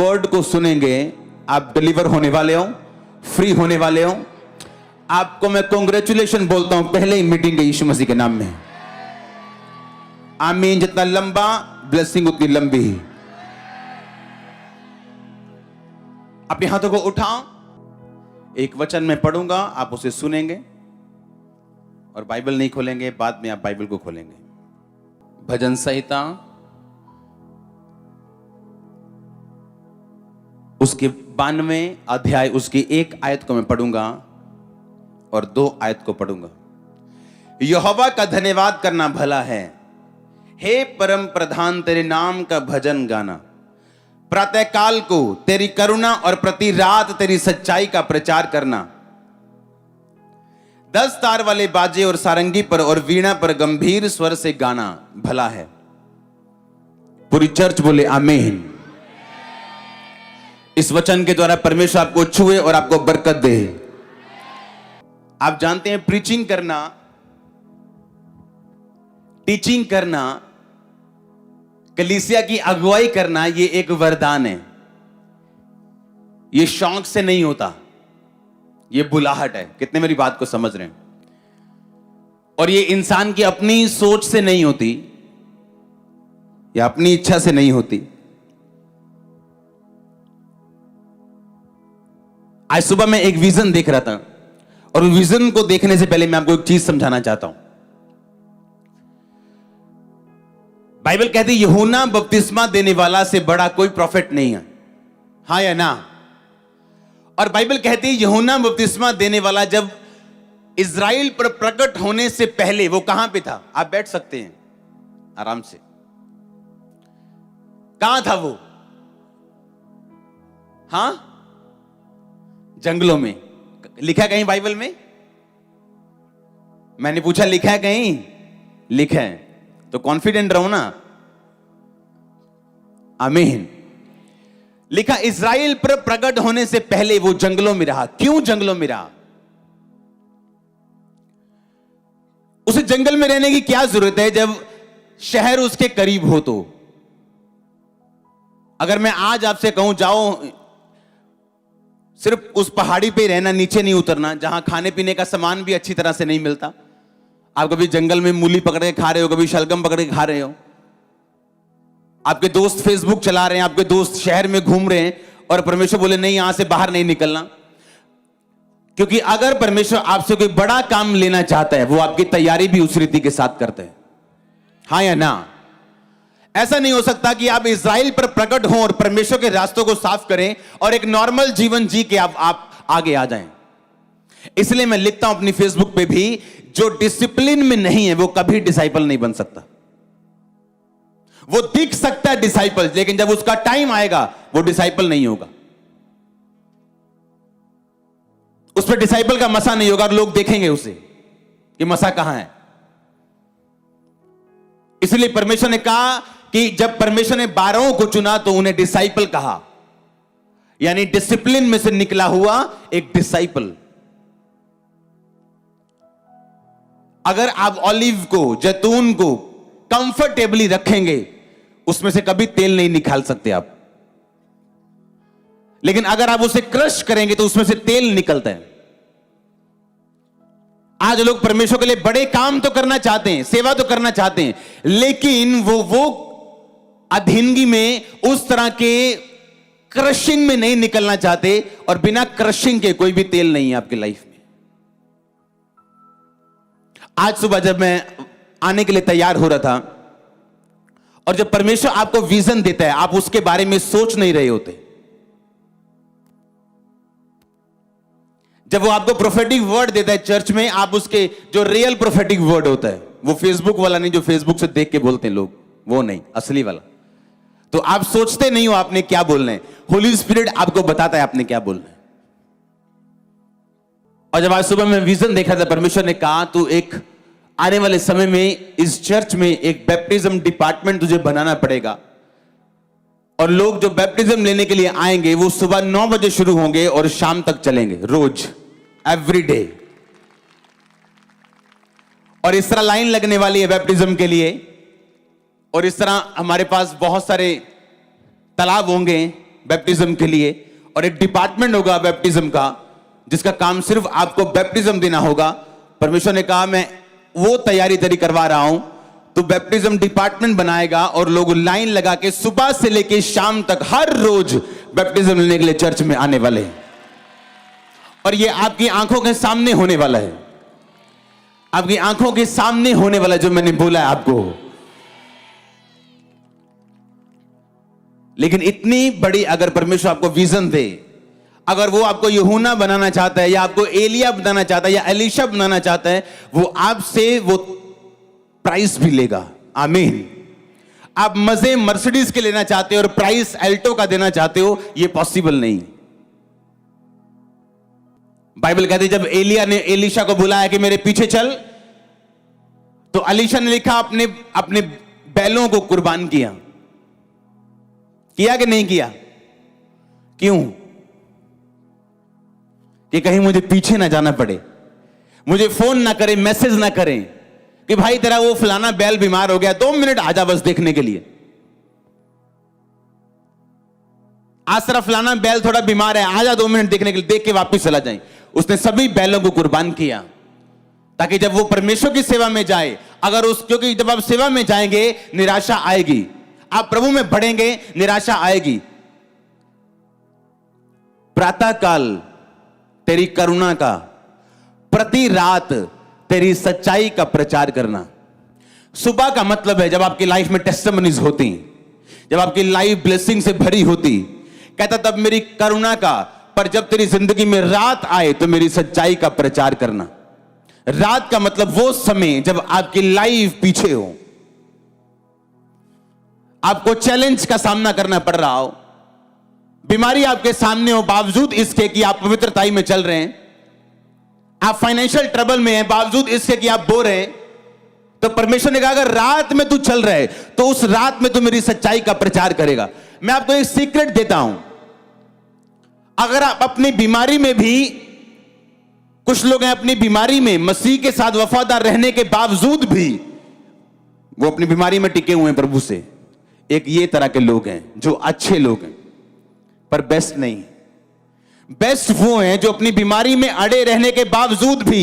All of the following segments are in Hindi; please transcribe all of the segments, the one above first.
वर्ड को सुनेंगे आप डिलीवर होने वाले हो, फ्री होने वाले हो। आपको मैं कांग्रेचुलेशन बोलता हूं पहले ही मीटिंग के यीशु मसीह के नाम में। आमीन। जितना लंबा ब्लेसिंग उतनी लंबी। अपने हाथों को उठाओ। एक वचन मैं पढ़ूंगा, आप उसे सुनेंगे और बाइबल नहीं खोलेंगे, बाद में आप बाइबल को खोलेंगे। भजन संहिता उसके 92 अध्याय उसकी 1 आयत को मैं पढ़ूंगा और 2 आयत को पढ़ूंगा। यहोवा का धन्यवाद करना भला है, हे परम प्रधान तेरे नाम का भजन गाना। प्रातःकाल को तेरी करुणा और प्रति रात तेरी सच्चाई का प्रचार करना। 10 तार वाले बाजे और सारंगी पर और वीणा पर गंभीर स्वर से गाना भला है। पूरी चर्च बोले आमीन। इस वचन के द्वारा परमेश्वर आपको छुए और आपको बरकत दे। आप जानते हैं प्रीचिंग करना, टीचिंग करना, कलीसिया की अगुवाई करना, यह एक वरदान है। यह शौक से नहीं होता, यह बुलाहट है। कितने मेरी बात को समझ रहे हैं? और यह इंसान की अपनी सोच से नहीं होती या अपनी इच्छा से नहीं होती। आज सुबह मैं एक विजन देख रहा था और विजन को देखने से पहले मैं आपको एक चीज समझाना चाहता हूं। बाइबल कहती है यूहन्ना बपतिस्मा देने वाला से बड़ा कोई प्रॉफिट नहीं है। हाँ या ना? और बाइबल कहती है यूहन्ना बपतिस्मा देने वाला जब इज़राइल पर प्रकट होने से पहले वो कहां पे था? आप बैठ सकते हैं आराम से। कहां था वो? हां, जंगलों में। लिखा है कहीं बाइबल में? मैंने पूछा लिखा है कहीं? लिखा है तो कॉन्फिडेंट रहो ना। आमीन। लिखा इज़राइल पर प्रकट होने से पहले वो जंगलों में रहा। क्यों जंगलों में रहा? उसे जंगल में रहने की क्या जरूरत है जब शहर उसके करीब हो? तो अगर मैं आज आपसे कहूं जाओ सिर्फ उस पहाड़ी पे रहना, नीचे नहीं उतरना, जहां खाने पीने का सामान भी अच्छी तरह से नहीं मिलता। आप कभी जंगल में मूली पकड़ के खा रहे हो, कभी शलगम पकड़ के खा रहे हो। आपके दोस्त फेसबुक चला रहे हैं, आपके दोस्त शहर में घूम रहे हैं और परमेश्वर बोले नहीं, यहां से बाहर नहीं निकलना। क्योंकि अगर परमेश्वर आपसे कोई बड़ा काम लेना चाहता है, वो आपकी तैयारी भी उस रीति के साथ करते हैं। हाँ या ना? ऐसा नहीं हो सकता कि आप इज़राइल पर प्रकट हों और परमेश्वर के रास्तों को साफ करें और एक नॉर्मल जीवन जी के आप आगे आ जाएं। इसलिए मैं लिखता हूं अपनी फेसबुक पे भी, जो डिसिप्लिन में नहीं है वो कभी डिसाइपल नहीं बन सकता। वो दिख सकता है डिसाइपल, लेकिन जब उसका टाइम आएगा वो डिसाइपल नहीं होगा। उस पर डिसाइपल का मसा नहीं होगा और लोग देखेंगे उसे कि मसा कहां है। इसलिए परमेश्वर ने कहा कि जब परमेश्वर ने 12 को चुना तो उन्हें डिसाइपल कहा, यानी डिसिप्लिन में से निकला हुआ एक डिसाइपल। अगर आप ऑलिव को, जैतून को कंफर्टेबली रखेंगे, उसमें से कभी तेल नहीं निकाल सकते आप। लेकिन अगर आप उसे क्रश करेंगे तो उसमें से तेल निकलता है। आज लोग परमेश्वर के लिए बड़े काम तो करना चाहते हैं, सेवा तो करना चाहते हैं, लेकिन वो अधीनगी में, उस तरह के क्रशिंग में नहीं निकलना चाहते। और बिना क्रशिंग के कोई भी तेल नहीं है आपकी लाइफ में। आज सुबह जब मैं आने के लिए तैयार हो रहा था और जब परमेश्वर आपको विजन देता है, आप उसके बारे में सोच नहीं रहे होते। जब वो आपको प्रोफेटिक वर्ड देता है चर्च में, आप उसके जो रियल प्रोफेटिक वर्ड होता है, वो फेसबुक वाला नहीं जो फेसबुक से देख के बोलते हैं लोग, वो नहीं, असली वाला। तो आप सोचते नहीं हो आपने क्या बोलना है, होली स्पिरिट आपको बताता है आपने क्या बोलना है। और जब आज सुबह मैं विजन देखा था, परमेश्वर ने कहा तू एक आने वाले समय में इस चर्च में एक बैप्टिज्म डिपार्टमेंट तुझे बनाना पड़ेगा। और लोग जो बैप्टिज्म लेने के लिए आएंगे वो सुबह 9 बजे शुरू होंगे और शाम तक चलेंगे, रोज, एवरी डे। और इस तरह लाइन लगने वाली है बैप्टिज्म के लिए। और इस तरह हमारे पास बहुत सारे तालाब होंगे बैप्टिज्म के लिए, और एक डिपार्टमेंट होगा बैप्टिज्म का जिसका काम सिर्फ आपको बैप्टिज्म देना होगा। परमेश्वर ने कहा मैं वो तैयारी करवा रहा हूं, तो बैप्टिज्म डिपार्टमेंट बनाएगा और लोग लाइन लगा के सुबह से लेके शाम तक हर रोज बैप्टिज्म लेने के लिए चर्च में आने वाले हैं। और ये आपकी आंखों के सामने होने वाला है, आपकी आंखों के सामने होने वाला जो मैंने बोला है आपको। लेकिन इतनी बड़ी अगर परमेश्वर आपको विजन दे, अगर वो आपको यूहन्ना बनाना चाहता है या आपको एलिया बनाना चाहता है या एलीशा बनाना चाहता है, वो आपसे वो प्राइस भी लेगा। आमीन। आप मजे मर्सिडीज के लेना चाहते हो और प्राइस एल्टो का देना चाहते हो, ये पॉसिबल नहीं। बाइबल कहती है जब एलिया ने एलीशा को बुलाया कि मेरे पीछे चल, तो एलीशा ने लिखा अपने अपने बैलों को कुर्बान किया कि नहीं किया? क्यों? कि कहीं मुझे पीछे ना जाना पड़े, मुझे फोन ना करे, मैसेज ना करें कि भाई तेरा वो फलाना बैल बीमार हो गया, 2 मिनट आजा बस देखने के लिए। आज तेरा फलाना बैल थोड़ा बीमार है, आजा 2 मिनट देखने के लिए, देख के वापस चला जाए। उसने सभी बैलों को कुर्बान किया ताकि जब वो परमेश्वर की सेवा में जाए, क्योंकि जब आप सेवा में जाएंगे निराशा आएगी, आप प्रभु में बढ़ेंगे निराशा आएगी। प्रातः काल तेरी करुणा का, प्रति रात तेरी सच्चाई का प्रचार करना। सुबह का मतलब है जब आपकी लाइफ में टेस्टिमनीज होती, जब आपकी लाइफ ब्लेसिंग से भरी होती। कहता तब मेरी करुणा का, पर जब तेरी जिंदगी में रात आए तो मेरी सच्चाई का प्रचार करना। रात का मतलब वो समय जब आपकी लाइफ पीछे हो, आपको चैलेंज का सामना करना पड़ रहा हो, बीमारी आपके सामने हो बावजूद इसके कि आप पवित्रताई में चल रहे हैं, आप फाइनेंशियल ट्रबल में हैं बावजूद इसके कि आप बोर हैं, तो परमेश्वर ने कहा अगर रात में तू चल रहा है तो उस रात में तू मेरी सच्चाई का प्रचार करेगा। मैं आपको एक सीक्रेट देता हूं, अगर आप अपनी बीमारी में भी, कुछ लोग हैं अपनी बीमारी में मसीह के साथ वफादार रहने के बावजूद भी वो अपनी बीमारी में टिके हुए हैं प्रभु से। एक ये तरह के लोग हैं जो अच्छे लोग हैं पर बेस्ट नहीं। बेस्ट वो हैं जो अपनी बीमारी में अड़े रहने के बावजूद भी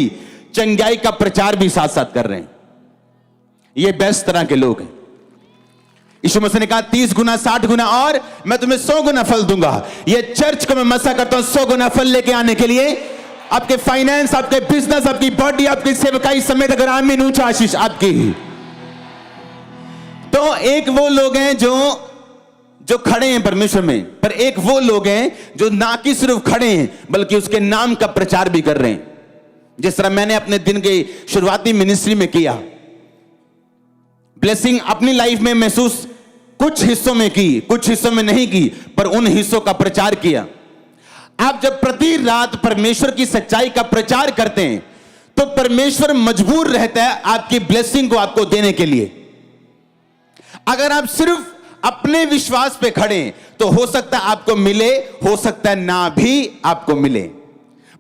चंगाई का प्रचार भी साथ साथ कर रहे हैं। ये बेस्ट तरह के लोग हैं। यीशु मसीह ने कहा 30 गुना 60 गुना और मैं तुम्हें 100 गुना फल दूंगा। ये चर्च को मैं मसा करता हूं 100 गुना फल लेके आने के लिए। आपके फाइनेंस, आपके बिजनेस, आपकी बॉडी, आपकी सेवकाई समेत अगर आमीन ऊंचा आशीष आपकी ही। तो एक वो लोग हैं जो खड़े हैं परमेश्वर में, पर एक वो लोग हैं जो ना कि सिर्फ खड़े हैं बल्कि उसके नाम का प्रचार भी कर रहे हैं। जिस तरह मैंने अपने दिन के शुरुआती मिनिस्ट्री में किया, ब्लेसिंग अपनी लाइफ में महसूस कुछ हिस्सों में की, कुछ हिस्सों में नहीं की, पर उन हिस्सों का प्रचार किया। आप जब प्रति रात परमेश्वर की सच्चाई का प्रचार करते हैं तो परमेश्वर मजबूर रहता है आपकी ब्लेसिंग को आपको देने के लिए। अगर आप सिर्फ अपने विश्वास पे खड़े तो हो सकता है आपको मिले, हो सकता है ना भी आपको मिले,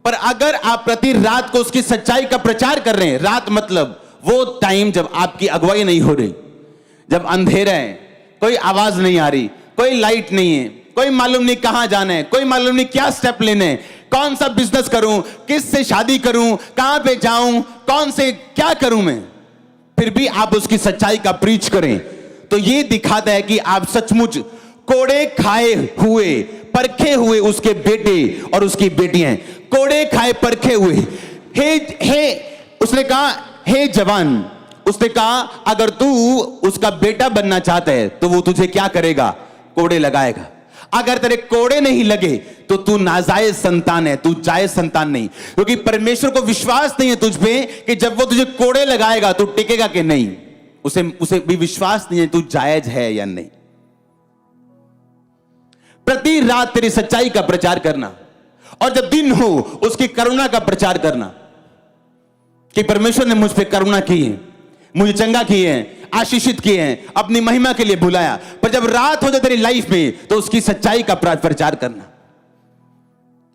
पर अगर आप प्रति रात को उसकी सच्चाई का प्रचार कर रहे हैं, रात मतलब वो टाइम जब आपकी अगुवाई नहीं हो रही, जब अंधेरा है, कोई आवाज नहीं आ रही, कोई लाइट नहीं है, कोई मालूम नहीं कहां जाना है, कोई मालूम नहीं क्या स्टेप लेने हैं, कौन सा बिजनेस करूं, किस से शादी करूं, कहां पे जाऊं, कौन से क्या करूं मैं, फिर भी आप उसकी सच्चाई का प्रीच करें तो ये दिखाता है कि आप सचमुच कोड़े खाए हुए, परखे हुए उसके बेटे और उसकी बेटियां हैं। कोड़े खाए परखे हुए। हे उसने कहा हे जवान, उसने कहा अगर तू उसका बेटा बनना चाहता है तो वो तुझे क्या करेगा? कोड़े लगाएगा। अगर तेरे कोड़े नहीं लगे तो तू नाजायज संतान है, तू जायज संतान नहीं, क्योंकि परमेश्वर को विश्वास नहीं है तुझ पे कि जब वो तुझे कोड़े लगाएगा तू टिकेगा कि नहीं। उसे भी विश्वास नहीं है तू जायज है या नहीं। प्रति रात तेरी सच्चाई का प्रचार करना, और जब दिन हो उसकी करुणा का प्रचार करना कि परमेश्वर ने मुझ पे करुणा की है, मुझे चंगा किए हैं, आशीषित किए हैं, अपनी महिमा के लिए बुलाया। पर जब रात हो जाए तेरी लाइफ में तो उसकी सच्चाई का प्रचार करना,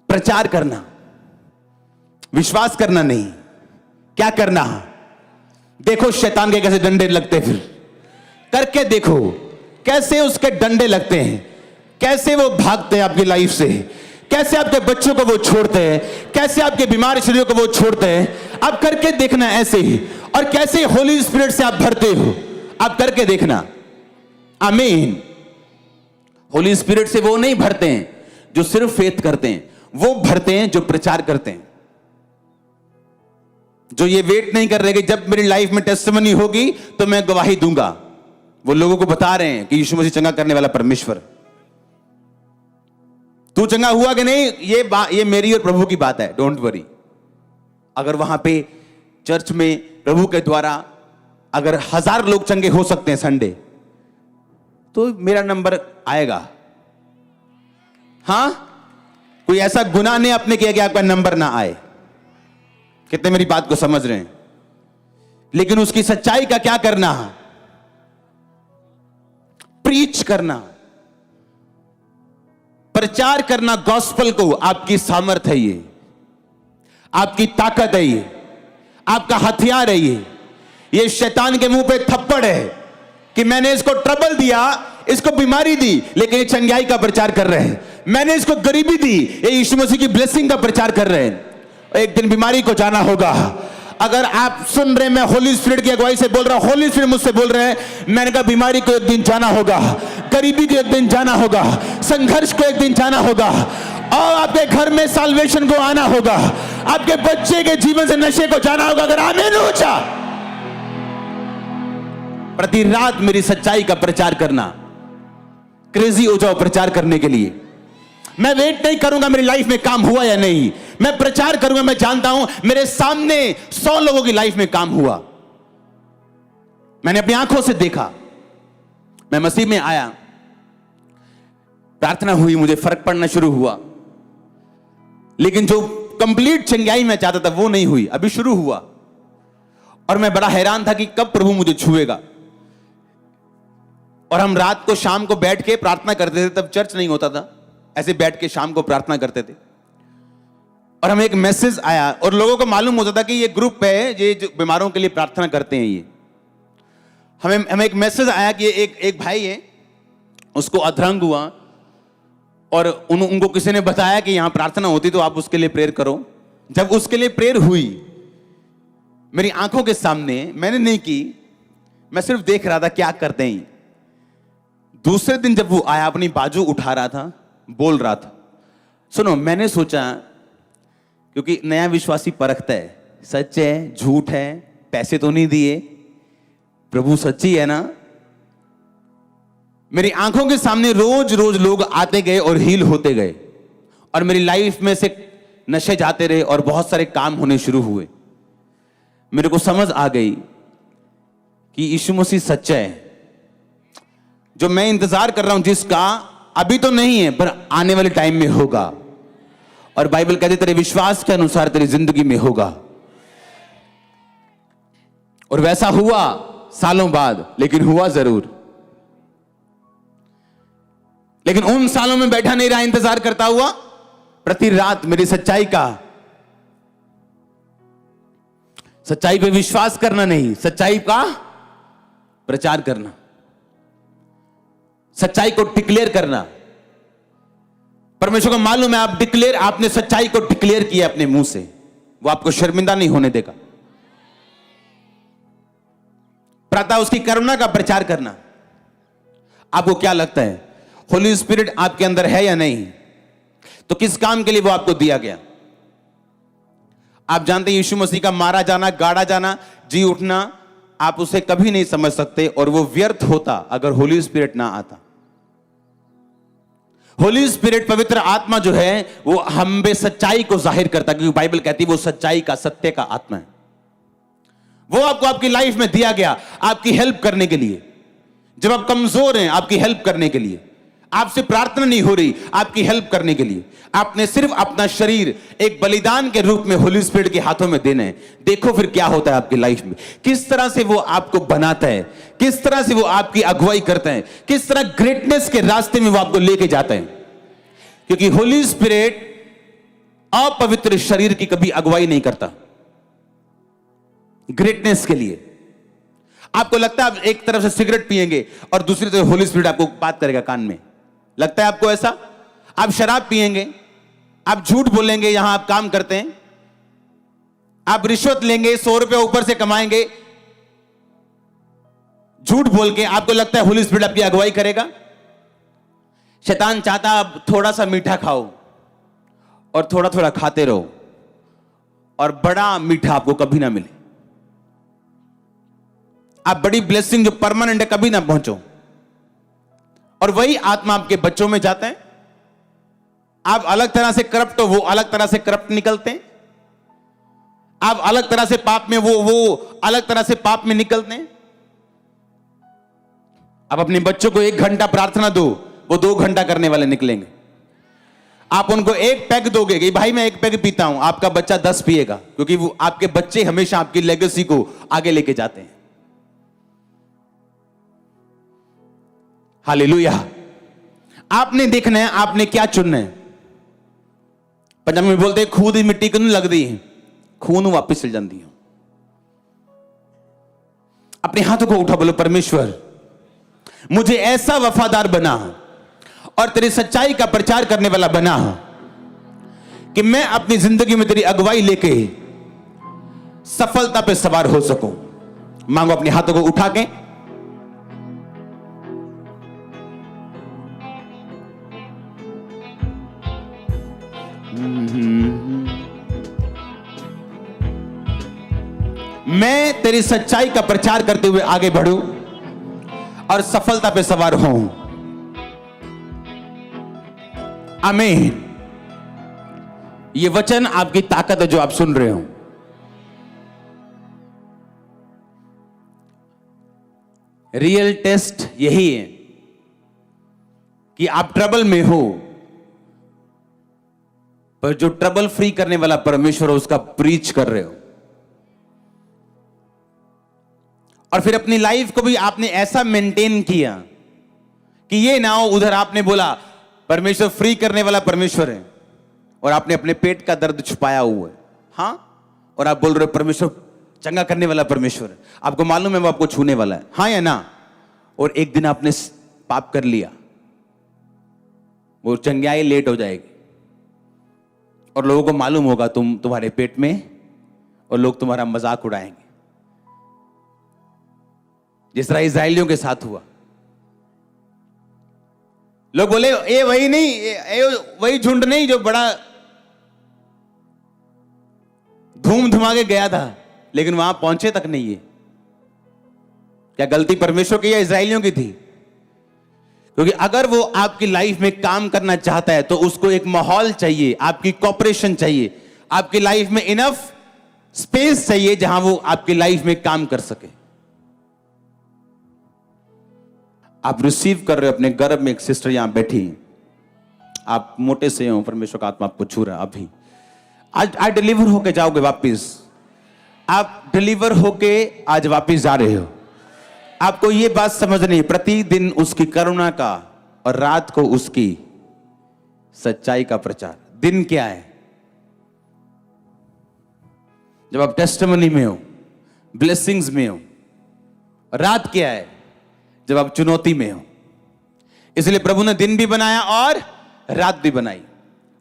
प्रचार करना, विश्वास करना नहीं। क्या करना? देखो शैतान के कैसे डंडे लगते, फिर करके देखो कैसे उसके डंडे लगते हैं, कैसे वो भागते हैं आपकी लाइफ से, कैसे आपके बच्चों को वो छोड़ते हैं, कैसे आपके बीमार शरीरों को वो छोड़ते हैं। आप करके देखना ऐसे ही, और कैसे होली स्पिरिट से आप भरते हो, आप करके देखना। आमीन। होली स्पिरिट से वो नहीं भरते हैं जो सिर्फ फेथ करते हैं, वो भरते हैं जो प्रचार करते हैं, जो ये वेट नहीं कर रहे कि जब मेरी लाइफ में टेस्टिमनी होगी तो मैं गवाही दूंगा। वो लोगों को बता रहे हैं कि यीशु मसीह चंगा करने वाला परमेश्वर। तू चंगा हुआ कि नहीं, ये मेरी और प्रभु की बात है, डोंट वरी। अगर वहां पे चर्च में प्रभु के द्वारा अगर 1000 लोग चंगे हो सकते हैं संडे, तो मेरा नंबर आएगा। हां, कोई ऐसा गुनाह नहीं आपने किया कि आपका नंबर ना आए। कितने मेरी बात को समझ रहे हैं? लेकिन उसकी सच्चाई का क्या करना, प्रीच करना, प्रचार करना गॉस्पेल को आपकी सामर्थ है, ये आपकी ताकत है, ये आपका हथियार है। ये शैतान के मुंह पे थप्पड़ है कि मैंने इसको ट्रबल दिया, इसको बीमारी दी, लेकिन ये चंगाई का प्रचार कर रहे हैं। मैंने इसको गरीबी दी, ये यीशु मसीह की ब्लेसिंग का प्रचार कर रहे हैं। एक दिन बीमारी को जाना होगा। अगर आप सुन रहे, मैं होली स्पिरिट की अगुवाई से बोल रहा हूं, होली स्पिरिट मुझसे बोल रहे हैं, मैंने कहा बीमारी को एक दिन जाना होगा, गरीबी को एक दिन जाना होगा, संघर्ष को एक दिन जाना होगा, और आपके घर में साल्वेशन को आना होगा, आपके बच्चे के जीवन से नशे को जाना होगा। अगर आमीन ऊंचा, प्रति रात मेरी सच्चाई का प्रचार करना, क्रेजी हो जाओ प्रचार करने के लिए। मैं वेट नहीं करूंगा मेरी लाइफ में काम हुआ या नहीं, मैं प्रचार करूंगा। मैं जानता हूं मेरे सामने 100 लोगों की लाइफ में काम हुआ, मैंने अपनी आंखों से देखा। मैं मसीह में आया, प्रार्थना हुई, मुझे फर्क पड़ना शुरू हुआ, लेकिन जो कंप्लीट चंगाई मैं चाहता था वो नहीं हुई, अभी शुरू हुआ। और मैं बड़ा हैरान था कि कब प्रभु मुझे छुएगा। और हम रात को शाम को बैठ के प्रार्थना करते थे, तब चर्च नहीं होता था, ऐसे बैठ के शाम को प्रार्थना करते थे। और हमें एक मैसेज आया, और लोगों को मालूम होता था कि ये ग्रुप है, ये जो बीमारों के लिए प्रार्थना करते हैं। ये हमें एक मैसेज आया कि एक भाई है, उसको अधरंग हुआ, और उनको किसी ने बताया कि यहां प्रार्थना होती तो आप उसके लिए प्रेयर करो। जब उसके लिए प्रेयर हुई मेरी आंखों के सामने, मैंने नहीं की, मैं सिर्फ देख रहा था क्या करते हैं। दूसरे दिन जब वो आया, अपनी बाजू उठा रहा था, बोल रहा था। सुनो, मैंने सोचा, क्योंकि नया विश्वासी परखता है, सच है झूठ है, पैसे तो नहीं दिए, प्रभु सच्ची है ना। मेरी आंखों के सामने रोज रोज लोग आते गए और हील होते गए, और मेरी लाइफ में से नशे जाते रहे और बहुत सारे काम होने शुरू हुए। मेरे को समझ आ गई कि यीशु मसीह सच्चा है। जो मैं इंतजार कर रहा हूं, जिसका अभी तो नहीं है पर आने वाले टाइम में होगा। और बाइबल कहती तेरे विश्वास के अनुसार तेरी जिंदगी में होगा। और वैसा हुआ सालों बाद, लेकिन हुआ जरूर। लेकिन उन सालों में बैठा नहीं रहा, इंतजार करता हुआ, प्रति रात मेरी सच्चाई पे विश्वास करना नहीं, सच्चाई का प्रचार करना, सच्चाई को डिक्लेयर करना। परमेश्वर को मालूम है, आपने सच्चाई को डिक्लेयर किया अपने मुंह से, वो आपको शर्मिंदा नहीं होने देगा। प्रातः उसकी करुणा का प्रचार करना। आपको क्या लगता है, होली स्पिरिट आपके अंदर है या नहीं? तो किस काम के लिए वो आपको दिया गया? आप जानते हैं यीशु मसीह का मारा जाना, गाड़ा जाना, जी उठना, आप उसे कभी नहीं समझ सकते, और वो व्यर्थ होता अगर होली स्पिरिट ना आता। होली स्पिरिट, पवित्र आत्मा जो है, वो हम में सच्चाई को जाहिर करता, क्योंकि बाइबल कहती है वो सच्चाई का, सत्य का आत्मा है। वो आपको आपकी लाइफ में दिया गया आपकी हेल्प करने के लिए। जब आप कमजोर हैं, आपकी हेल्प करने के लिए। आपसे प्रार्थना नहीं हो रही, आपकी हेल्प करने के लिए। आपने सिर्फ अपना शरीर एक बलिदान के रूप में होली स्पिरिट के हाथों में देना है। देखो फिर क्या होता है आपकी लाइफ में, किस तरह से वो आपको बनाता है, किस तरह से वो आपकी अगुवाई करता है, किस तरह ग्रेटनेस के रास्ते में वो आपको लेके जाता है। क्योंकि होली स्पिरिट अपवित्र शरीर की कभी अगुवाई नहीं करता। ग्रेटनेस के लिए आपको लगता है आप एक तरफ से सिगरेट पिएंगे और दूसरी तरफ होली स्पिरिट आपको बात करेगा कान में, लगता है आपको ऐसा? आप शराब पिएंगे, आप झूठ बोलेंगे यहां आप काम करते हैं, आप रिश्वत लेंगे, 100 रुपया ऊपर से कमाएंगे झूठ बोल के, आपको लगता है होली स्पिरिट आपकी अगुवाई करेगा? शैतान चाहता आप थोड़ा सा मीठा खाओ और थोड़ा थोड़ा खाते रहो और बड़ा मीठा आपको कभी ना मिले। आप बड़ी ब्लेसिंग जो परमानेंट है कभी ना पहुंचो। और वही आत्मा आपके बच्चों में जाता है। आप अलग तरह से करप्ट हो, वो अलग तरह से करप्ट निकलते हैं। आप अलग तरह से पाप में, वो अलग तरह से पाप में निकलते हैं। आप अपने बच्चों को 1 घंटा प्रार्थना दो, वो 2 घंटा करने वाले निकलेंगे। आप उनको 1 पैग दोगे कि भाई मैं 1 पैग पीता हूं, आपका बच्चा 10 पिएगा, क्योंकि वो आपके बच्चे हमेशा आपकी लेगेसी को आगे लेके जाते हैं। हालेलुया। आपने देखना है आपने क्या चुनना है। पंजाबी में बोलते हैं खूह दी मिट्टी क्यों लग दी है, खून वापिस चल जाती है। अपने हाथों को उठा, बोलो परमेश्वर मुझे ऐसा वफादार बना और तेरी सच्चाई का प्रचार करने वाला बना कि मैं अपनी जिंदगी में तेरी अगुवाई लेके सफलता पे सवार हो सकूं। मांगो अपने हाथों को उठा के। मैं तेरी सच्चाई का प्रचार करते हुए आगे बढ़ूं और सफलता पे सवार हूं। आमीन। ये वचन आपकी ताकत है जो आप सुन रहे हो। रियल टेस्ट यही है कि आप ट्रबल में हो, पर जो ट्रबल फ्री करने वाला परमेश्वर है उसका प्रीच कर रहे हो। और फिर अपनी लाइफ को भी आपने ऐसा मेंटेन किया कि ये ना हो उधर आपने बोला परमेश्वर फ्री करने वाला परमेश्वर है और आपने अपने पेट का दर्द छुपाया हुआ है। हां, और आप बोल रहे हो परमेश्वर चंगा करने वाला परमेश्वर है। आपको मालूम है वो आपको छूने वाला है, हां या ना? और एक दिन आपने पाप कर लिया, वो चंगाई लेट हो जाएगी और लोगों को मालूम होगा तुम्हारे पेट में, और लोग तुम्हारा मजाक उड़ाएंगे, जिस तरह इस्राएलियों के साथ हुआ। लोग बोले ये वही नहीं, ये वही झुंड नहीं जो बड़ा धूम धुमा के गया था लेकिन वहां पहुंचे तक नहीं है। क्या गलती परमेश्वर की या इस्राएलियों की थी? क्योंकि अगर वो आपकी लाइफ में काम करना चाहता है तो उसको एक माहौल चाहिए, आपकी कॉपरेशन चाहिए, आपकी लाइफ में इनफ स्पेस चाहिए जहां वो आपकी लाइफ में काम कर सके। आप रिसीव कर रहे हो, अपने गर्भ में एक सिस्टर यहां बैठी, आप मोटे से हो, परमेश्वर का आत्मा आपको छू रहा है अभी। आज डिलीवर होके जाओगे वापिस, आप डिलीवर होके आज वापिस जा रहे हो। आपको यह बात समझनी है, प्रतिदिन उसकी करुणा का और रात को उसकी सच्चाई का प्रचार। दिन क्या है? जब आप टेस्टिमनी में हो, ब्लेसिंग्स में हो। रात क्या है? जब आप चुनौती में हो। इसलिए प्रभु ने दिन भी बनाया और रात भी बनाई,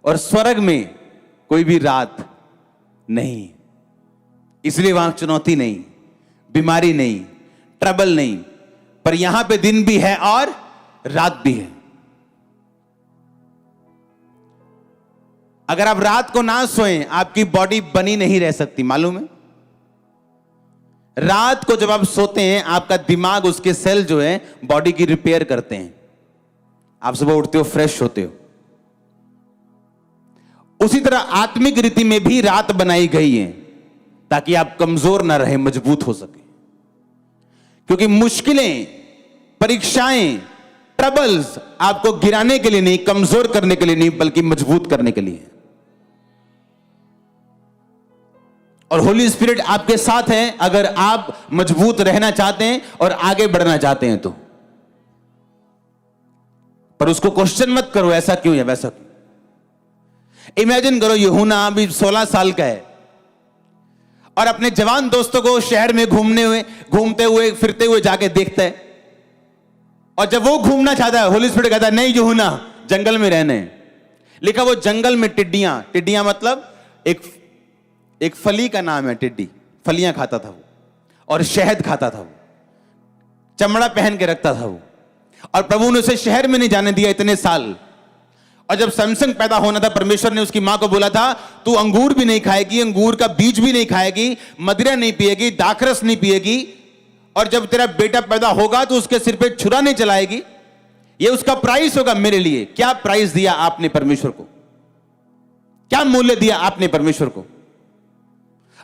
और स्वर्ग में कोई भी रात नहीं, इसलिए वहां चुनौती नहीं, बीमारी नहीं, ट्रबल नहीं, पर यहां पे दिन भी है और रात भी है। अगर आप रात को ना सोएं आपकी बॉडी बनी नहीं रह सकती, मालूम है? रात को जब आप सोते हैं आपका दिमाग, उसके सेल जो है बॉडी की रिपेयर करते हैं, आप सुबह उठते हो फ्रेश होते हो। उसी तरह आत्मिक रीति में भी रात बनाई गई है ताकि आप कमजोर ना रहे, मजबूत हो सके। क्योंकि मुश्किलें, परीक्षाएं, ट्रबल्स आपको गिराने के लिए नहीं, कमजोर करने के लिए नहीं, बल्कि मजबूत करने के लिए। और होली स्पिरिट आपके साथ है अगर आप मजबूत रहना चाहते हैं और आगे बढ़ना चाहते हैं तो। पर उसको क्वेश्चन मत करो ऐसा क्यों है वैसा क्यों। इमेजिन करो यूहन्ना अभी 16 साल का है और अपने जवान दोस्तों को शहर में घूमते हुए फिरते हुए जाके देखता है, और जब वो घूमना चाहता है होली स्पिरिट कहता है नहीं यूहन्ना जंगल में रहने हैं। लिखा वो जंगल में टिड्डियां, टिड्डियां मतलब एक फली का नाम है टिड्डी, फलियां खाता था वो और शहद खाता था वो, चमड़ा पहन के रखता था वो, और प्रभु ने उसे शहर में नहीं जाने दिया इतने साल। और जब सैमसन पैदा होना था, परमेश्वर ने उसकी मां को बोला था तू अंगूर भी नहीं खाएगी, अंगूर का बीज भी नहीं खाएगी, मदिरा नहीं पिएगी, दाखरस नहीं पिएगी, और जब तेरा बेटा पैदा होगा तो उसके सिर पे छुरा नहीं चलाएगी, ये उसका प्राइस होगा मेरे लिए। क्या प्राइस दिया आपने परमेश्वर को? क्या मूल्य दिया आपने परमेश्वर को?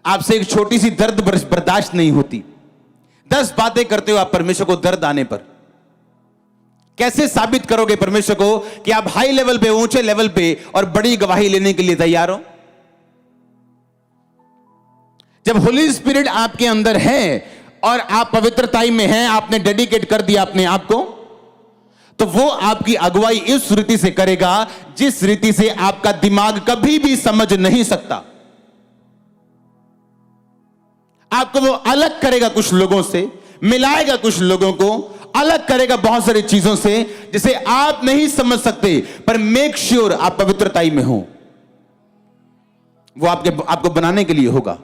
आपसे एक छोटी सी दर्द बर्दाश्त नहीं होती, 10 बातें करते हो आप परमेश्वर को दर्द आने पर। कैसे साबित करोगे परमेश्वर को कि आप हाई लेवल पे, ऊंचे लेवल पे और बड़ी गवाही लेने के लिए तैयार हो? जब होली स्पिरिट आपके अंदर है और आप पवित्रताई में हैं, आपने डेडिकेट कर दिया अपने आप को, तो वो आपकी अगुवाई इस रीति से करेगा जिस रीति से आपका दिमाग कभी भी समझ नहीं सकता। आपको वो अलग करेगा कुछ लोगों से, मिलाएगा कुछ लोगों को, अलग करेगा बहुत सारी चीजों से जिसे आप नहीं समझ सकते, पर मेक श्योर आप पवित्रताई में हो। वो आपको बनाने के लिए होगा,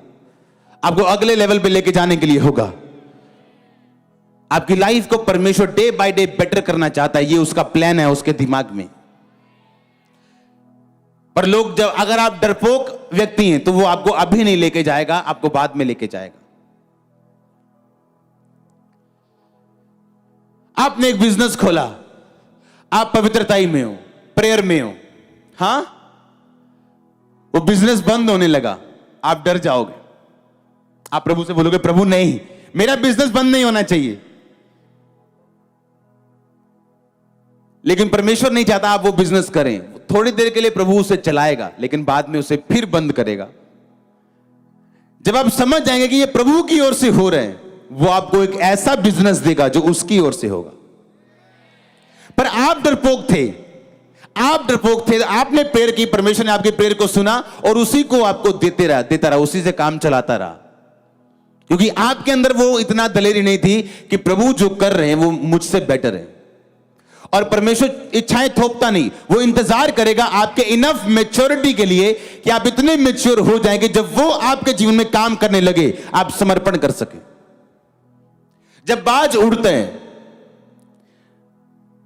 आपको अगले लेवल पे लेके जाने के लिए होगा। आपकी लाइफ को परमेश्वर डे बाय डे बेटर करना चाहता है, ये उसका प्लान है उसके दिमाग में। पर लोग जब, अगर आप डरपोक व्यक्ति हैं तो वो आपको अभी नहीं लेके जाएगा, आपको बाद में लेके जाएगा। आपने एक बिजनेस खोला, आप पवित्रताई में हो, प्रेयर में हो, हां, वो बिजनेस बंद होने लगा, आप डर जाओगे। आप प्रभु से बोलोगे प्रभु नहीं, मेरा बिजनेस बंद नहीं होना चाहिए। लेकिन परमेश्वर नहीं चाहता आप वो बिजनेस करें। थोड़ी देर के लिए प्रभु उसे चलाएगा, लेकिन बाद में उसे फिर बंद करेगा। जब आप समझ जाएंगे कि ये प्रभु की ओर से हो रहे हैं, वो आपको एक ऐसा बिजनेस देगा जो उसकी ओर से होगा। पर आप डरपोक थे, आपने प्रेयर की, परमेश्वर ने आपकी प्रेयर को सुना और उसी को आपको देता रहा, उसी से काम चलाता रहा, क्योंकि आपके अंदर वो इतना दलेरी नहीं थी कि प्रभु जो कर रहे हैं वो मुझसे बेटर है। और परमेश्वर इच्छाएं थोपता नहीं, वो इंतजार करेगा आपके इनफ मैच्योरिटी के लिए कि आप इतने मैच्योर हो जाएंगे जब वो आपके जीवन में काम करने लगे, आप समर्पण कर सके। जब बाज उड़ते हैं,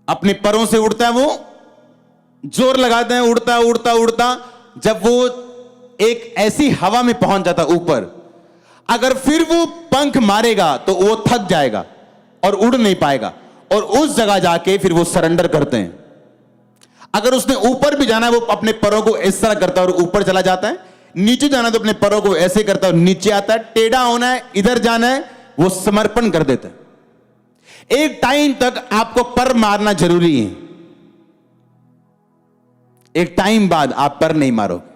अपने परों से उड़ता है, वो जोर लगाते हैं, उड़ता उड़ता उड़ता, जब वो एक ऐसी हवा में पहुंच जाता ऊपर, अगर फिर वो पंख मारेगा तो वो थक जाएगा और उड़ नहीं पाएगा, और उस जगह जाके फिर वो सरेंडर करते हैं। अगर उसने ऊपर भी जाना है, वो अपने परों को इस तरह करता है और ऊपर चला जाता है, नीचे जाना है तो अपने परों को ऐसे करता है और नीचे आता है, टेढ़ा होना है, इधर जाना है, वो समर्पण कर देते हैं। एक टाइम तक आपको पर मारना जरूरी है, एक टाइम बाद आप पर नहीं मारोगे।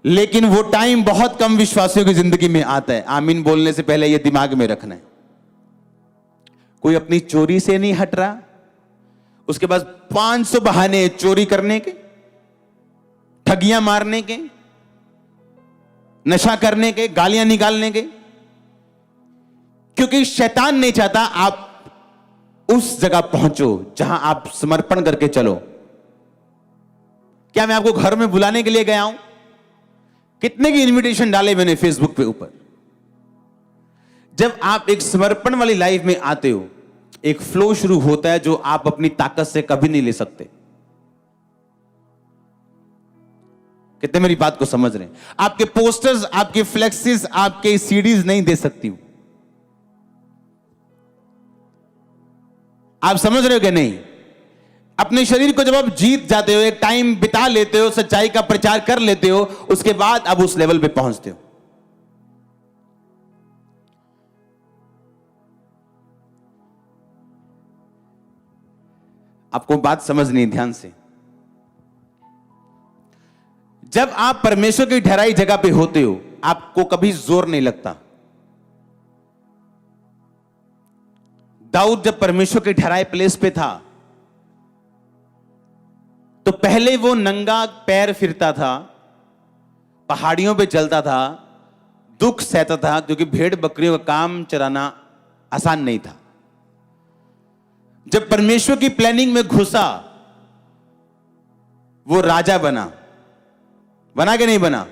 लेकिन वो टाइम बहुत कम विश्वासियों की जिंदगी में आता है। आमीन बोलने से पहले ये दिमाग में रखना है। कोई अपनी चोरी से नहीं हट रहा, उसके पास 500 बहाने चोरी करने के, ठगियां मारने के, नशा करने के, गालियां निकालने के, क्योंकि शैतान नहीं चाहता आप उस जगह पहुंचो जहां आप समर्पण करके चलो। क्या मैं आपको घर में बुलाने के लिए गया हूं? कितने की इनविटेशन डाले मैंने फेसबुक पे ऊपर। जब आप एक समर्पण वाली लाइफ में आते हो, एक फ्लो शुरू होता है जो आप अपनी ताकत से कभी नहीं ले सकते। कितने मेरी बात को समझ रहे हैं? आपके पोस्टर्स, आपके फ्लेक्सिस, आपके सीडीज नहीं दे सकती हूं। आप समझ रहे हो कि नहीं? अपने शरीर को जब आप जीत जाते हो, एक टाइम बिता लेते हो, सच्चाई का प्रचार कर लेते हो, उसके बाद अब उस लेवल पे पहुंचते हो। आपको बात समझनी है ध्यान से। जब आप परमेश्वर की ठहराई जगह पे होते हो, आपको कभी जोर नहीं लगता। दाऊद जब परमेश्वर के ठहराए प्लेस पे था, तो पहले वो नंगा पैर फिरता था, पहाड़ियों पे चलता था, दुख सहता था, क्योंकि भेड़ बकरियों का काम चराना आसान नहीं था। जब परमेश्वर की प्लानिंग में घुसा, वो राजा बना। बना कि नहीं बना?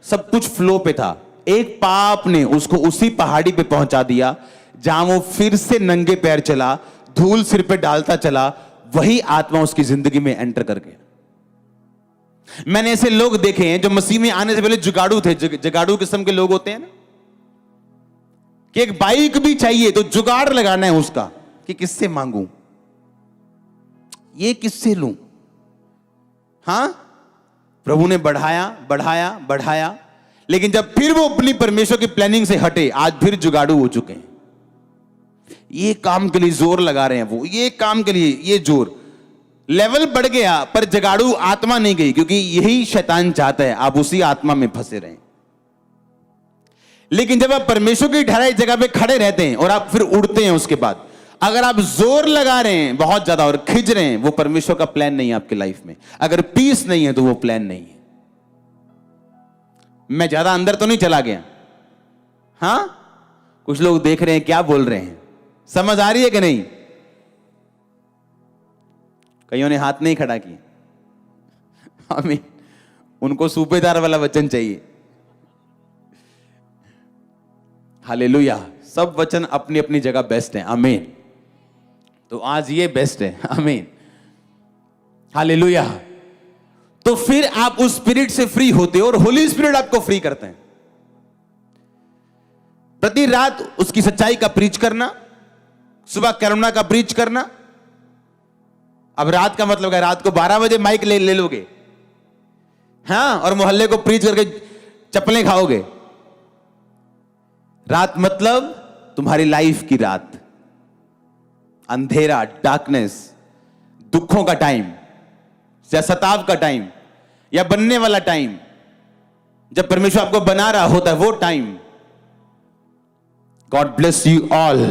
सब कुछ फ्लो पे था। एक पाप ने उसको उसी पहाड़ी पे पहुंचा दिया जहां वो फिर से नंगे पैर चला, धूल सिर पे डालता चला। वही आत्मा उसकी जिंदगी में एंटर कर गया। मैंने ऐसे लोग देखे हैं जो मसीह में आने से पहले जुगाड़ू थे। जुगाड़ू किस्म के लोग होते हैं ना, कि एक बाइक भी चाहिए तो जुगाड़ लगाना है उसका, कि किससे मांगू, ये किससे लूं। हां, प्रभु ने बढ़ाया बढ़ाया बढ़ाया, लेकिन जब फिर वो अपनी परमेश्वर की प्लानिंग से हटे, आज फिर जुगाड़ू हो चुके हैं। ये काम के लिए जोर लगा रहे हैं वो, ये काम के लिए ये जोर, लेवल बढ़ गया पर जुगाड़ू आत्मा नहीं गई, क्योंकि यही शैतान चाहता है आप उसी आत्मा में फंसे रहें। लेकिन जब आप परमेश्वर की ठहराई जगह पे खड़े रहते हैं और आप फिर उड़ते हैं, उसके बाद अगर आप जोर लगा रहे हैं बहुत ज्यादा और खिंच रहे हैं, वो परमेश्वर का प्लान नहीं है आपकी लाइफ में। अगर पीस नहीं है तो वो प्लान नहीं है। मैं ज्यादा अंदर तो नहीं चला गया? हां, कुछ लोग देख रहे हैं क्या बोल रहे हैं, समझ आ रही है कि नहीं? कईयों ने हाथ नहीं खड़ा किया। आमीन। उनको सूबेदार वाला वचन चाहिए। हालेलुया। सब वचन अपनी अपनी जगह बेस्ट है। आमीन। तो आज ये बेस्ट है। आमीन। हालेलुया। तो फिर आप उस स्पिरिट से फ्री होते हो और होली स्पिरिट आपको फ्री करते हैं। प्रति रात उसकी सच्चाई का प्रीच करना, सुबह करुणा का प्रीच करना। अब रात का मतलब है रात को 12 बजे माइक ले लोगे, हाँ, और मोहल्ले को प्रीच करके चप्पलें खाओगे। रात मतलब तुम्हारी लाइफ की रात, अंधेरा, डार्कनेस, दुखों का टाइम, या सताव का टाइम, या बनने वाला टाइम, जब परमेश्वर आपको बना रहा होता है वो time. God bless you all.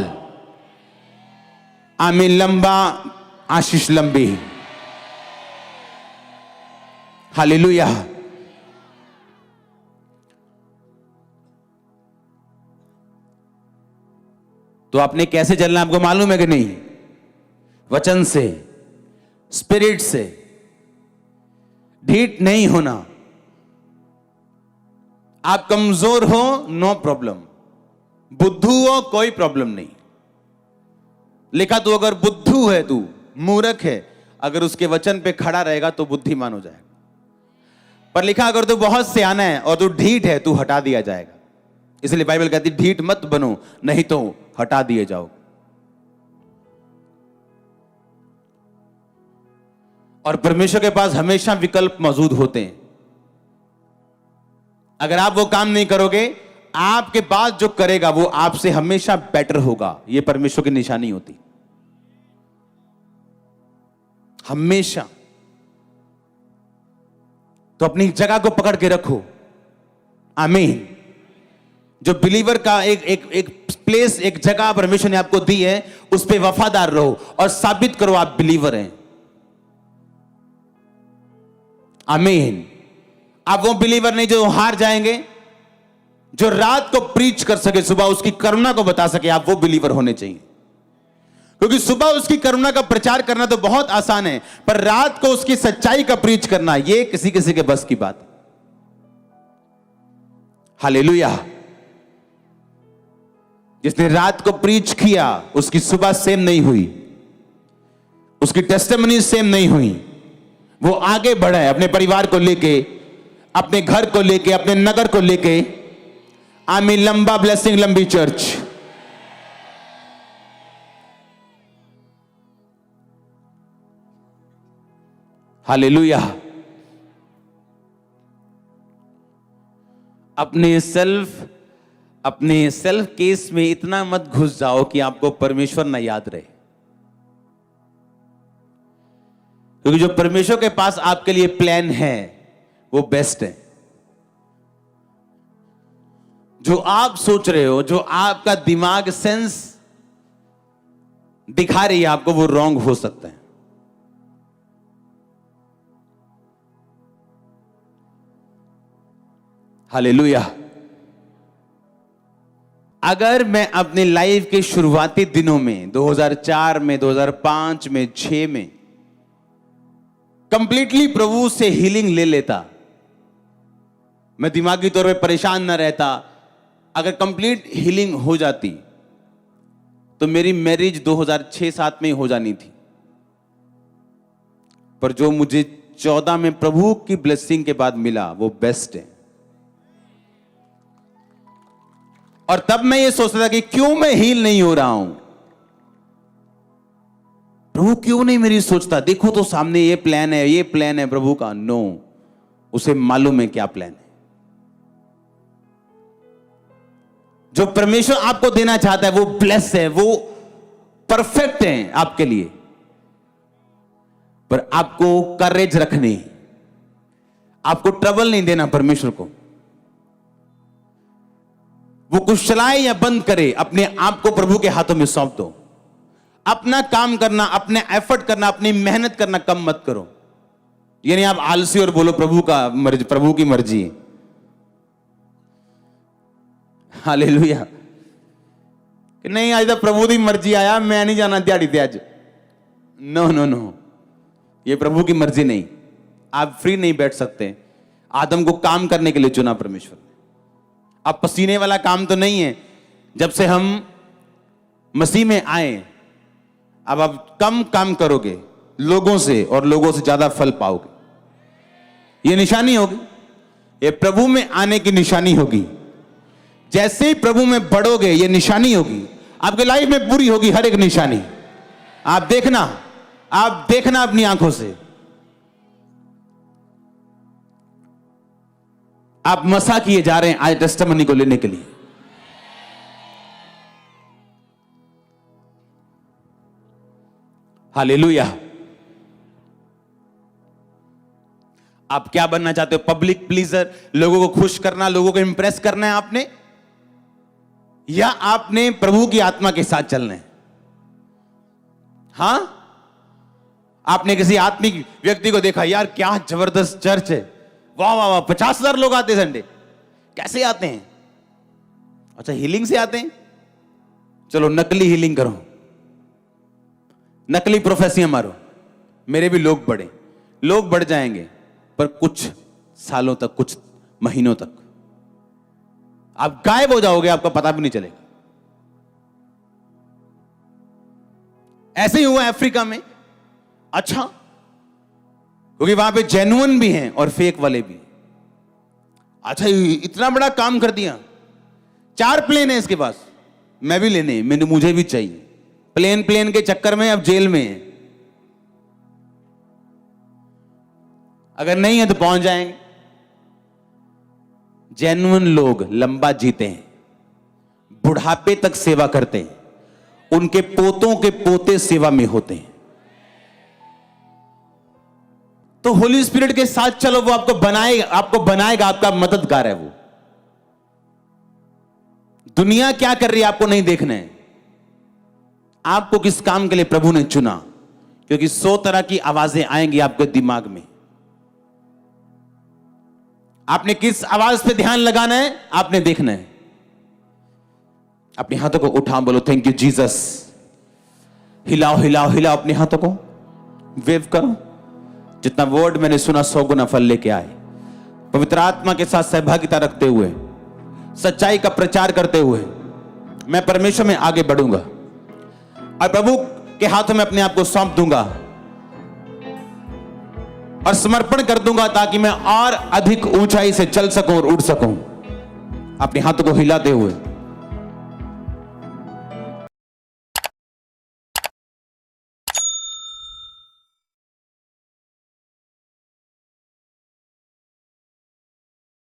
आमीन। लंबा आशीष लंबी। हालेलुया। तो आपने कैसे चलना आपको मालूम है कि नहीं? वचन से, स्पिरिट से। ढीठ नहीं होना। आप कमजोर हो, नो प्रॉब्लम। बुद्धू हो, कोई प्रॉब्लम नहीं। लिखा तो अगर बुद्धू है, तू मूर्ख है, अगर उसके वचन पे खड़ा रहेगा तो बुद्धिमान हो जाएगा। पर लिखा अगर तू बहुत सियाना है और तू ढीठ है, तू हटा दिया जाएगा। इसलिए बाइबल कहती ढीठ मत बनो, नहीं तो हटा दिए जाओ। और परमेश्वर के पास हमेशा विकल्प मौजूद होते हैं। अगर आप वो काम नहीं करोगे, आपके पास जो करेगा वो आपसे हमेशा बेटर होगा। यह परमेश्वर की निशानी होती, हमेशा। तो अपनी जगह को पकड़ के रखो। आमीन। जो बिलीवर का एक प्लेस, एक जगह परमेश्वर ने आपको दी है, उस पे वफादार रहो और साबित करो आप बिलीवर हैं। आमीन। आप वो बिलीवर नहीं जो हार जाएंगे, जो रात को प्रीच कर सके, सुबह उसकी करुणा को बता सके। आप वो बिलीवर होने चाहिए, क्योंकि सुबह उसकी करुणा का प्रचार करना तो बहुत आसान है, पर रात को उसकी सच्चाई का प्रीच करना, ये किसी किसी के बस की बात। हालेलुया। जिसने रात को प्रीच किया, उसकी सुबह सेम नहीं हुई, उसकी टेस्टिमनी सेम नहीं हुई। वो आगे बढ़ा है अपने परिवार को लेके, अपने घर को लेके, अपने नगर को लेके। आमीन। लंबा ब्लेसिंग, लंबी चर्च। हालेलुया। अपने सेल्फ केस में इतना मत घुस जाओ कि आपको परमेश्वर ना याद रहे, क्योंकि जो परमेश्वर के पास आपके लिए प्लान है वो बेस्ट है। जो आप सोच रहे हो, जो आपका दिमाग सेंस दिखा रही है आपको, वो रॉन्ग हो सकता है। हालेलुया। अगर मैं अपने लाइफ के शुरुआती दिनों में 2004 में, 2005 में, 6 में कंप्लीटली प्रभु से हीलिंग ले लेता, मैं दिमागी तौर पे परेशान ना रहता, अगर कंप्लीट हीलिंग हो जाती तो मेरी मैरिज 2006-7 में हो जानी थी। पर जो मुझे 14 में प्रभु की ब्लेसिंग के बाद मिला वो बेस्ट है। और तब मैं ये सोचता था कि क्यों मैं हील नहीं हो रहा हूं, प्रभु क्यों नहीं मेरी सोचता, देखो तो सामने ये प्लान है, ये प्लान है प्रभु का। नो, उसे मालूम है क्या प्लान है। जो परमेश्वर आपको देना चाहता है वो ब्लेस है, वो परफेक्ट है आपके लिए, पर आपको करेज रखनी, आपको ट्रबल नहीं देना परमेश्वर को। वो कुछ चलाए या बंद करे, अपने आप को प्रभु के हाथों में सौंप दो। अपना काम करना, अपने एफर्ट करना, अपनी मेहनत करना कम मत करो। यानी आप आलसी और बोलो प्रभु का मर्जी, प्रभु की मर्जी है। हालेलुया। कि नहीं आज तो प्रभु की मर्जी आया, मैं नहीं जाना दिहाड़ी ते आज। नो नो नो, ये प्रभु की मर्जी नहीं। आप फ्री नहीं बैठ सकते। आदम को काम करने के लिए चुना परमेश्वर। अब पसीने वाला काम तो नहीं है। जब से हम मसीह में आए, अब आप कम काम करोगे लोगों से और लोगों से ज्यादा फल पाओगे। ये निशानी होगी, ये प्रभु में आने की निशानी होगी। जैसे ही प्रभु में बढ़ोगे ये निशानी होगी, आपके लाइफ में पूरी होगी हर एक निशानी। आप देखना अपनी आंखों से। आप मसा किए जा रहे हैं आज टेस्टिमनी को लेने के लिए। हालेलुया। आप क्या बनना चाहते हो? पब्लिक प्लीजर, लोगों को खुश करना, लोगों को इंप्रेस करना है आपने, या आपने प्रभु की आत्मा के साथ चलना है? हां, आपने किसी आत्मिक व्यक्ति को देखा, यार क्या जबरदस्त चर्च है, वाह वाह वाह, 50,000 लोग आते हैं संडे। कैसे आते हैं? अच्छा, हीलिंग से आते हैं। चलो नकली हीलिंग करो, नकली प्रोफेसियां मारो, मेरे भी लोग बढ़ जाएंगे, पर कुछ सालों तक, कुछ महीनों तक आप गायब हो जाओगे, आपका पता भी नहीं चलेगा। ऐसे ही हुआ अफ्रीका में। अच्छा, क्योंकि वहां पे जेन्युइन भी हैं और फेक वाले भी। अच्छा, इतना बड़ा काम कर दिया। 4 प्लेन है इसके पास, मैं भी लेने, मुझे भी चाहिए। प्लेन के चक्कर में अब जेल में है। अगर नहीं है तो पहुंच जाएंगे। जेन्युइन लोग लंबा जीते हैं, बुढ़ापे तक सेवा करते हैं, उनके पोतों के पोते सेवा में होते हैं। तो होली स्पिरिट के साथ चलो, वो आपको बनाएगा, आपका मददगार है वो। दुनिया क्या कर रही है आपको नहीं देखना है। आपको किस काम के लिए प्रभु ने चुना, क्योंकि 100 तरह की आवाजें आएंगी आपके दिमाग में। आपने किस आवाज पे ध्यान लगाना है, आपने देखना है। अपने हाथों को उठा, बोलो थैंक यू जीसस। हिलाओ हिलाओ हिलाओ अपने हाथों को, वेव करो। जितना वर्ड मैंने सुना 100 गुना फल लेके आए। पवित्र आत्मा के साथ सहभागिता रखते हुए, सच्चाई का प्रचार करते हुए मैं परमेश्वर में आगे बढ़ूंगा और प्रभु के हाथों में अपने आप को सौंप दूंगा और समर्पण कर दूंगा, ताकि मैं और अधिक ऊंचाई से चल सकूं और उड़ सकूं। अपने हाथों को हिलाते हुए